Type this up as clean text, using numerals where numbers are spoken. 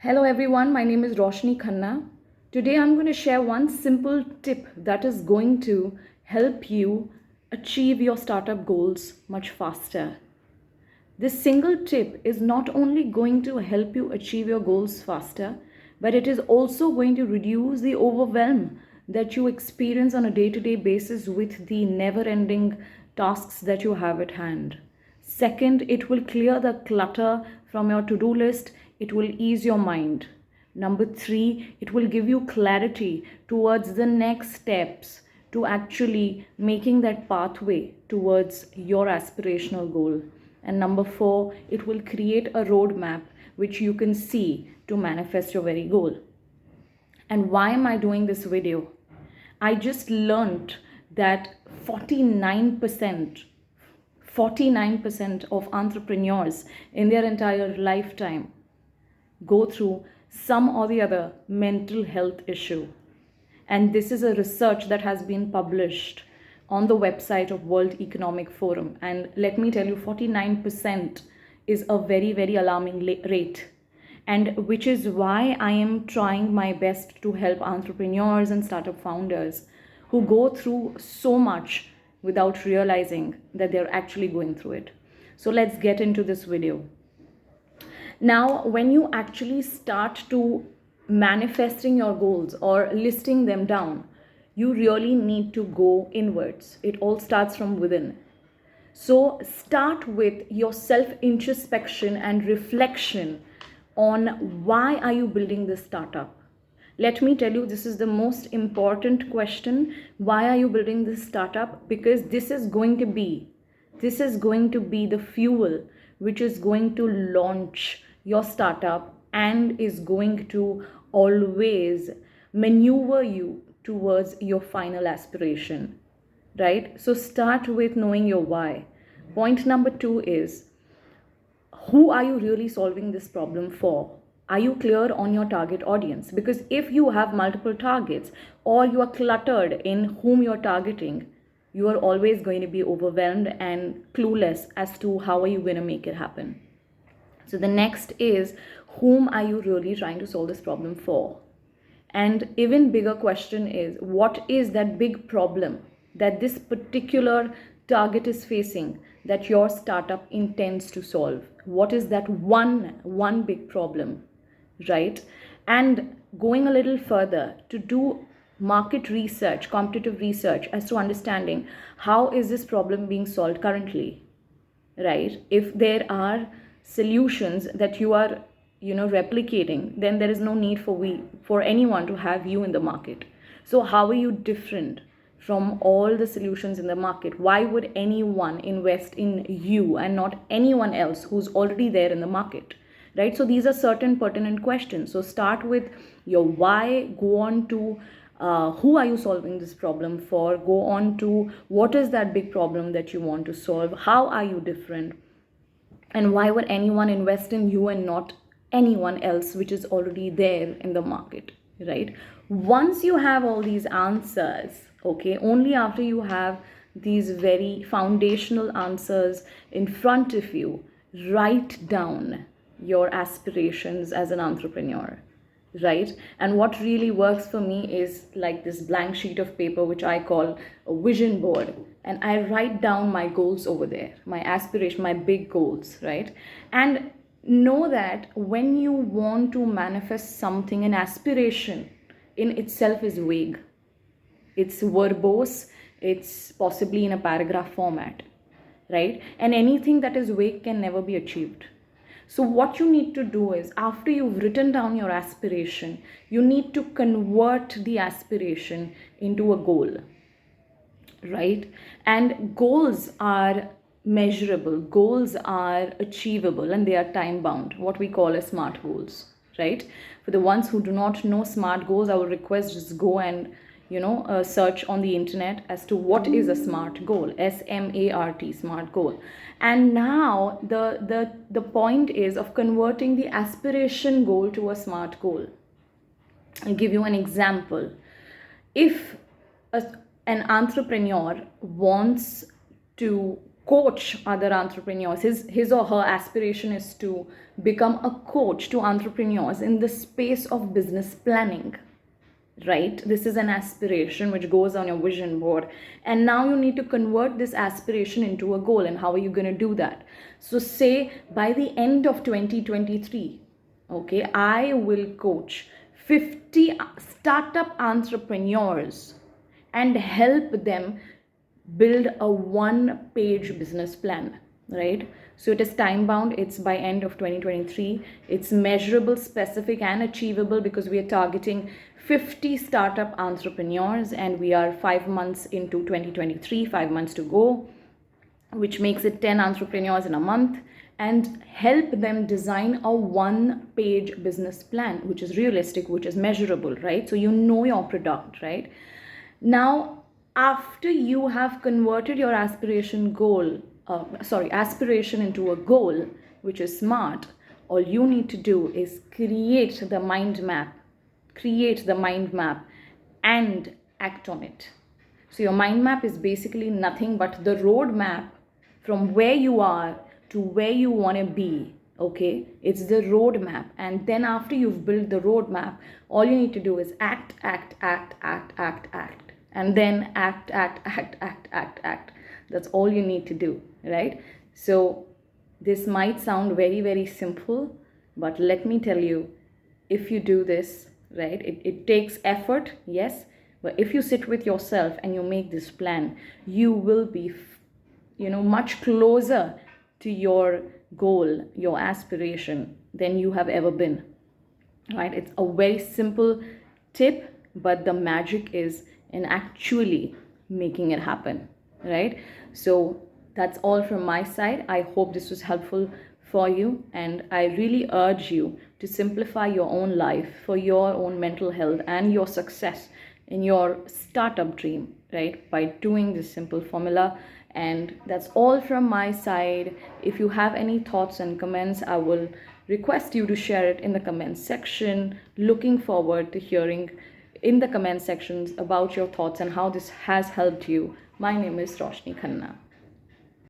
Hello everyone, my name is Roshni Khanna. Today I'm going to share one simple tip that is going to help you achieve your startup goals much faster. This single tip is not only going to help you achieve your goals faster, but it is also going to reduce the overwhelm that you experience on a day-to-day basis with the never-ending tasks that you have at hand. Second, it will clear the clutter from your to-do list. It will ease your mind. Number 3, it will give you clarity towards the next steps to actually making that pathway towards your aspirational goal. And number 4, it will create a roadmap which you can see to manifest your very goal. And why am I doing this video? I just learned that 49% of entrepreneurs in their entire lifetime go through some or the other mental health issue. And this is a research that has been published on the website of World Economic Forum. And let me tell you, 49% is a very, very alarming rate. And which is why I am trying my best to help entrepreneurs and startup founders who go through so much without realizing that they're actually going through it. So let's get into this video. Now, when you actually start to manifesting your goals or listing them down, you really need to go inwards. It all starts from within. So start with your self-introspection and reflection on why are you building this startup. Let me tell you, this is the most important question. Why are you building this startup? Because this is going to be the fuel which is going to launch your startup and is going to always maneuver you towards your final aspiration, right? So start with knowing your why. Point number 2 is, who are you really solving this problem for? Are you clear on your target audience? Because if you have multiple targets or you are cluttered in whom you're targeting, you are always going to be overwhelmed and clueless as to how are you going to make it happen. So the next is, whom are you really trying to solve this problem for? And even bigger question is, what is that big problem that this particular target is facing that your startup intends to solve? What is that one big problem, right? And going a little further, to do market research, competitive research as to understanding how is this problem being solved currently, right? If there are solutions that you are replicating, then there is no need for anyone to have you in the market. So how are you different from all the solutions in the market? Why would anyone invest in you and not anyone else who's already there in the market, right? So these are certain pertinent questions. So start with your why, go on to who are you solving this problem for, go on to what is that big problem that you want to solve, how are you different, and why would anyone invest in you and not anyone else which is already there in the market, right? Once you have all these answers, okay, only after you have these very foundational answers in front of you, write down your aspirations as an entrepreneur, right? And what really works for me is like this blank sheet of paper, which I call a vision board. And I write down my goals over there, my aspiration, my big goals, right? And know that when you want to manifest something, an aspiration in itself is vague. It's verbose, it's possibly in a paragraph format, right? And anything that is vague can never be achieved. So what you need to do is, after you've written down your aspiration, you need to convert the aspiration into a goal, right? And goals are measurable, goals are achievable, and they are time bound, what we call as SMART goals, right? For the ones who do not know SMART goals, I would request just go and search on the internet as to what is a SMART goal, SMART, SMART goal. And now the point is of converting the aspiration goal to a SMART goal. I'll give you an example. If an entrepreneur wants to coach other entrepreneurs. His or her aspiration is to become a coach to entrepreneurs in the space of business planning, right? This is an aspiration which goes on your vision board, and now you need to convert this aspiration into a goal. And how are you going to do that? So say by the end of 2023, okay, I will coach 50 startup entrepreneurs and help them build a one-page business plan, right? So it is time bound, it's by end of 2023, it's measurable, specific and achievable, because we are targeting 50 startup entrepreneurs and we are 5 months into 2023, 5 months to go, which makes it 10 entrepreneurs in a month, and help them design a one-page business plan which is realistic, which is measurable, right? So you know your product, right? Now after you have converted your aspiration into a goal, which is smart, all you need to do is create the mind map and act on it. So your mind map is basically nothing but the roadmap from where you are to where you want to be, okay? It's the roadmap. And then after you've built the roadmap, all you need to do is act, and then act. That's all you need to do, right? So this might sound very, very simple, but let me tell you, if you do this, right, it takes effort, yes, but if you sit with yourself and you make this plan, you will be, much closer to your goal, your aspiration, than you have ever been, right? It's a very simple tip, but the magic is in actually making it happen, right? So that's all from my side. I hope this was helpful for you, and I really urge you to simplify your own life for your own mental health and your success in your startup dream, right, by doing this simple formula. And that's all from my side. If you have any thoughts and comments, I will request you to share it in the comments section. Looking forward to hearing in the comment sections about your thoughts and how this has helped you. My name is Roshni Khanna.